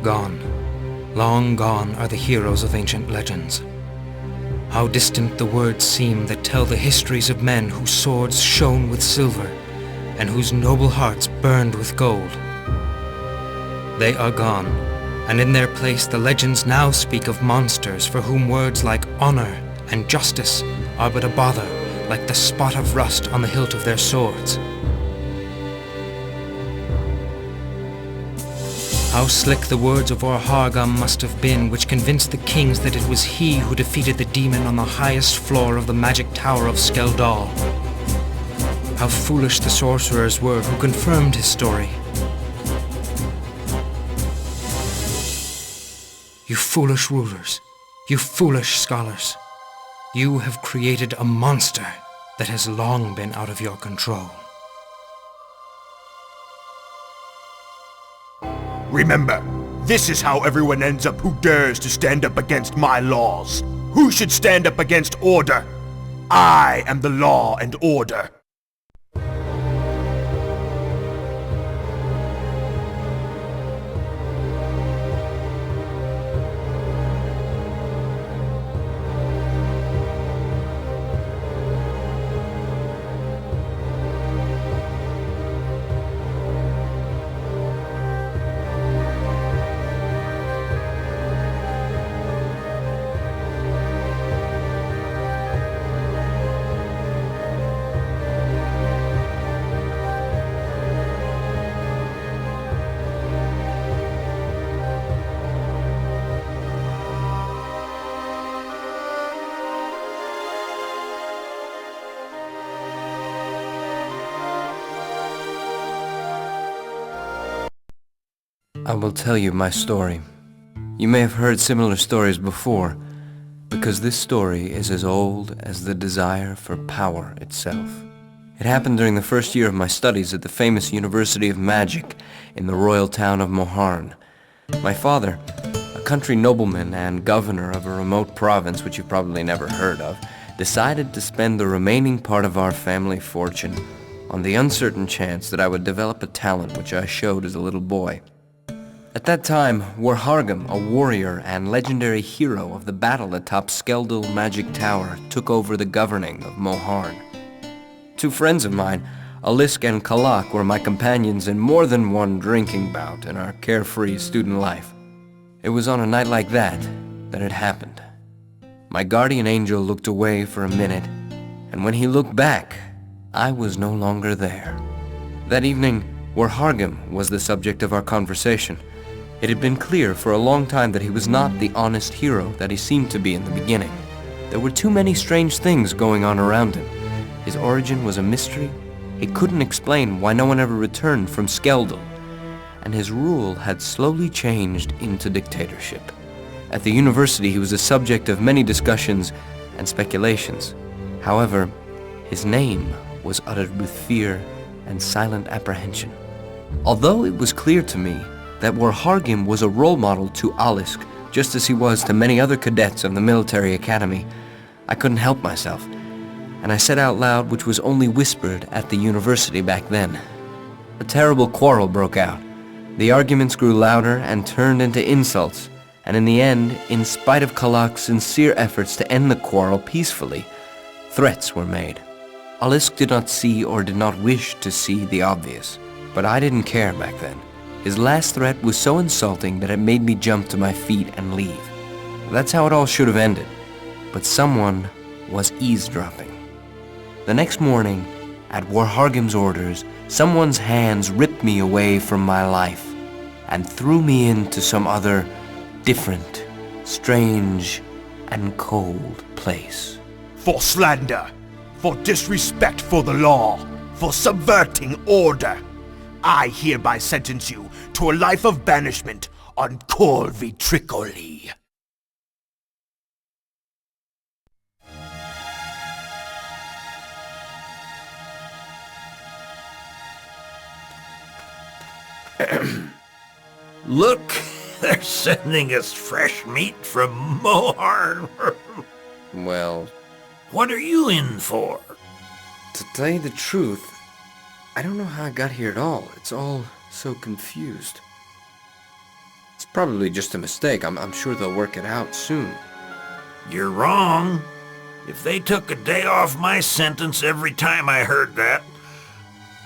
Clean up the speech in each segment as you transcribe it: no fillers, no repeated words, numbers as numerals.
Gone, long gone are the heroes of ancient legends. How distant the words seem that tell the histories of men whose swords shone with silver and whose noble hearts burned with gold. They are gone, and in their place the legends now speak of monsters for whom words like honor and justice are but a bother, like the spot of rust on the hilt of their swords. How slick the words of Orhargam must have been, which convinced the kings that it was he who defeated the demon on the highest floor of the magic tower of Skeldal. How foolish the sorcerers were who confirmed his story. You foolish rulers, you foolish scholars, you have created a monster that has long been out of your control. Remember, this is how everyone ends up who dares to stand up against my laws. Who should stand up against order? I am the law and order. I will tell you my story. You may have heard similar stories before, because this story is as old as the desire for power itself. It happened during the first year of my studies at the famous University of Magic in the royal town of Moharn. My father, a country nobleman and governor of a remote province which you've probably never heard of, decided to spend the remaining part of our family fortune on the uncertain chance that I would develop a talent which I showed as a little boy. At that time, Warhargam, a warrior and legendary hero of the battle atop Skeldal Magic Tower, took over the governing of Moharn. Two friends of mine, Alisk and Kalak, were my companions in more than one drinking bout in our carefree student life. It was on a night like that it happened. My guardian angel looked away for a minute, and when he looked back, I was no longer there. That evening, Warhargam was the subject of our conversation. It had been clear for a long time that he was not the honest hero that he seemed to be in the beginning. There were too many strange things going on around him. His origin was a mystery. He couldn't explain why no one ever returned from Skeldal. And his rule had slowly changed into dictatorship. At the university, he was the subject of many discussions and speculations. However, his name was uttered with fear and silent apprehension. Although it was clear to me that Warhargam was a role model to Alisk, just as he was to many other cadets of the military academy, I couldn't help myself, and I said out loud, which was only whispered at the university back then. A terrible quarrel broke out. The arguments grew louder and turned into insults, and in the end, in spite of Kalak's sincere efforts to end the quarrel peacefully, threats were made. Alisk did not see or did not wish to see the obvious, but I didn't care back then. His last threat was so insulting that it made me jump to my feet and leave. That's how it all should have ended. But someone was eavesdropping. The next morning, at Warhargam's orders, someone's hands ripped me away from my life and threw me into some other, different, strange, and cold place. For slander, for disrespect for the law, for subverting order, I hereby sentence you to a life of banishment on Corvi Tricoli. Look, they're sending us fresh meat from Moharn. Well, What are you in for? to tell you the truth, I don't know how I got here at all. It's all so confused. It's Probably just a mistake. I'm sure they'll work it out soon. You're wrong. If they took a day off my sentence every time I heard that,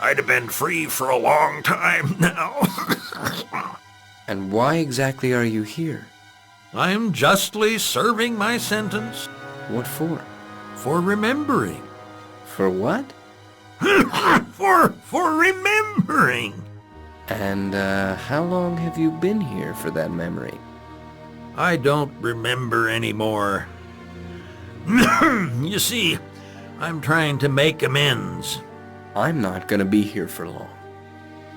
I'd have been free for a long time now. And why exactly are you here? I'm justly serving my sentence What for? for remembering. For what? For remembering. And, how long have you been here for that memory? I don't remember anymore. You see, I'm trying to make amends. I'm not gonna be here for long.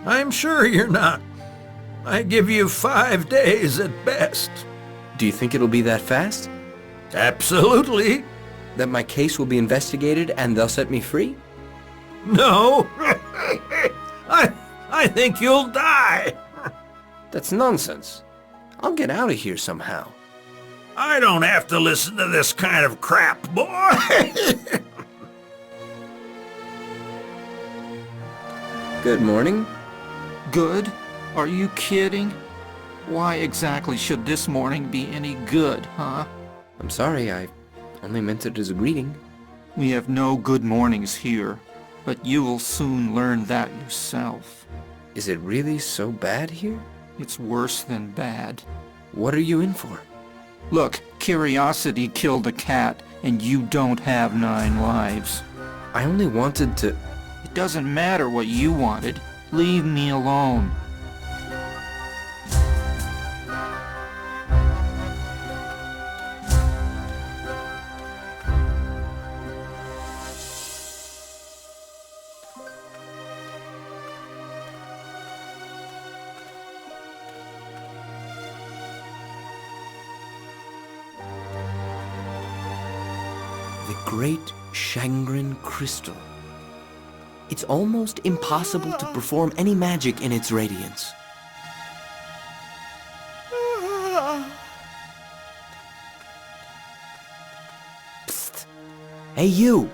I'm sure you're not. I give you 5 days at best. Do you think it'll be that fast? Absolutely. That my case will be investigated and they'll set me free? No. I think you'll die. That's nonsense. I'll get out of here somehow. I don't have to listen to this kind of crap, boy. Good morning. Good? Are you kidding? Why exactly should this morning be any good, huh? I'm sorry, I only meant it as a greeting. We have no good mornings here, but you will soon learn that yourself. Is it really so bad here? It's worse than bad. What are you in for? Look, curiosity killed a cat, and you don't have 9 lives. I only wanted to... It doesn't matter what you wanted. Leave me alone. The Great Shangrin Crystal. It's almost impossible to perform any magic in its radiance. Psst! Hey, you!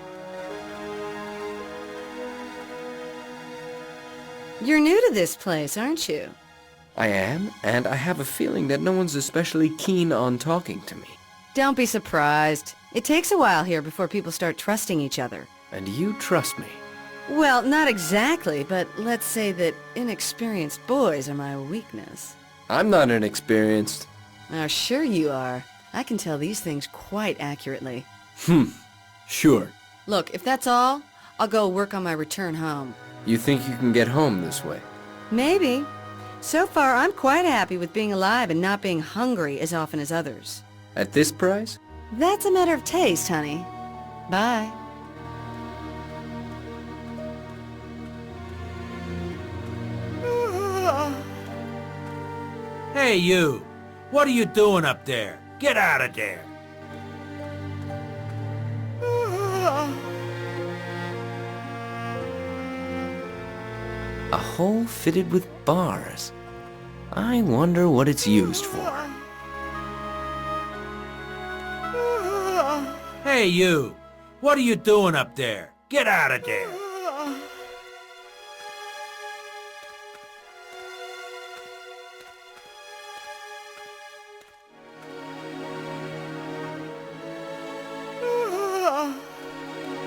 You're new to this place, aren't you? I am, and I have a feeling that no one's especially keen on talking to me. Don't be surprised. It takes a while here before people start trusting each other. And you trust me. Well, not exactly, but let's say that inexperienced boys are my weakness. I'm not inexperienced. Oh, sure you are. I can tell these things quite accurately. Sure. Look, if that's all, I'll go work on my return home. You think you can get home this way? Maybe. So far, I'm quite happy with being alive and not being hungry as often as others. At this price? That's a matter of taste, honey. Bye. Hey, you. What are you doing up there? Get out of there. A hole fitted with bars. I wonder what it's used for. Hey, you. What are you doing up there? Get out of there.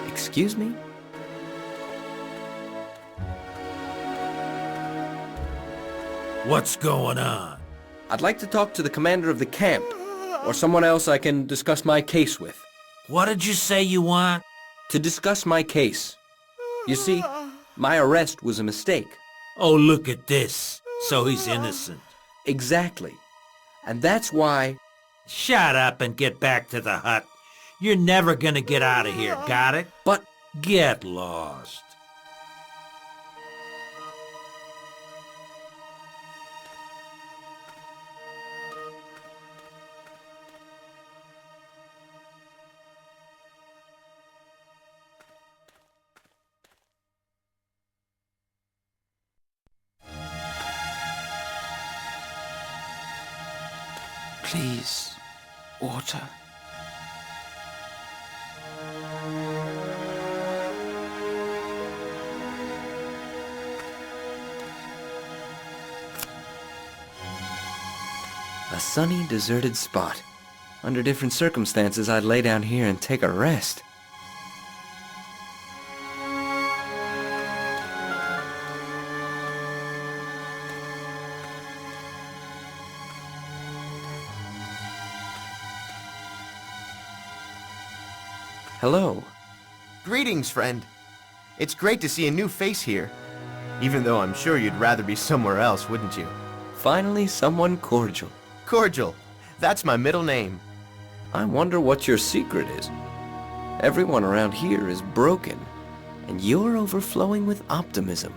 Excuse me? What's going on? I'd like to talk to the commander of the camp, or someone else I can discuss my case with. What did you say you want? To discuss my case. You see, my arrest was a mistake. Oh, look at this. So he's innocent. Exactly. And that's why... Shut up and get back to the hut. You're never gonna get out of here, got it? But... Get lost. Please, water. A sunny, deserted spot. Under different circumstances, I'd lay down here and take a rest. Hello. Greetings, friend. It's great to see a new face here. Even though I'm sure you'd rather be somewhere else, wouldn't you? Finally, someone cordial. Cordial. That's my middle name. I wonder what your secret is. Everyone around here is broken, and you're overflowing with optimism.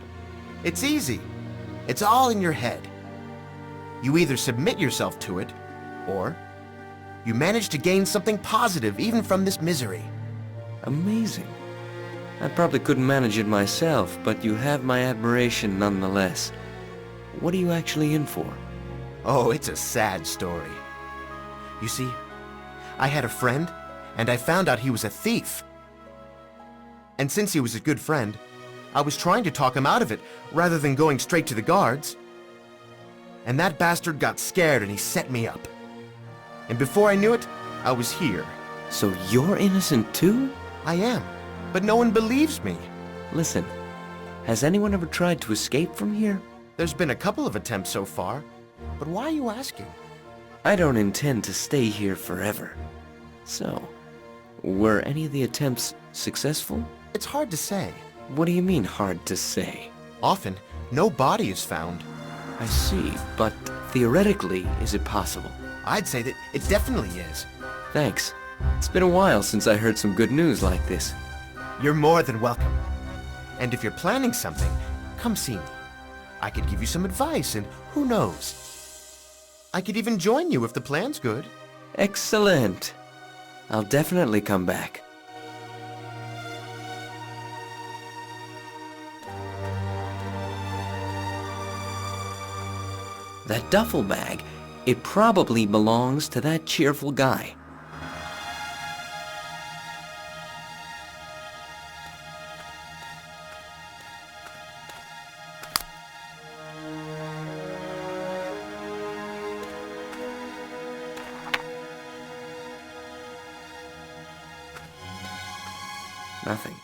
It's easy. It's all in your head. You either submit yourself to it, or you manage to gain something positive even from this misery. Amazing. I probably couldn't manage it myself, but you have my admiration nonetheless. What are you actually in for? Oh, it's a sad story. You see, I had a friend, and I found out he was a thief. And since he was a good friend, I was trying to talk him out of it, rather than going straight to the guards. And that bastard got scared and he set me up. And before I knew it, I was here. So you're innocent too? I am, but no one believes me. Listen, has anyone ever tried to escape from here? There's been a couple of attempts so far, but why are you asking? I don't intend to stay here forever. So, were any of the attempts successful? It's hard to say. What do you mean hard to say? Often, no body is found. I see, but theoretically, is it possible? I'd say that it definitely is. Thanks. It's been a while since I heard some good news like this. You're more than welcome. And if you're planning something, come see me. I could give you some advice, and who knows? I could even join you if the plan's good. Excellent. I'll definitely come back. That duffel bag, it probably belongs to that cheerful guy. Nothing.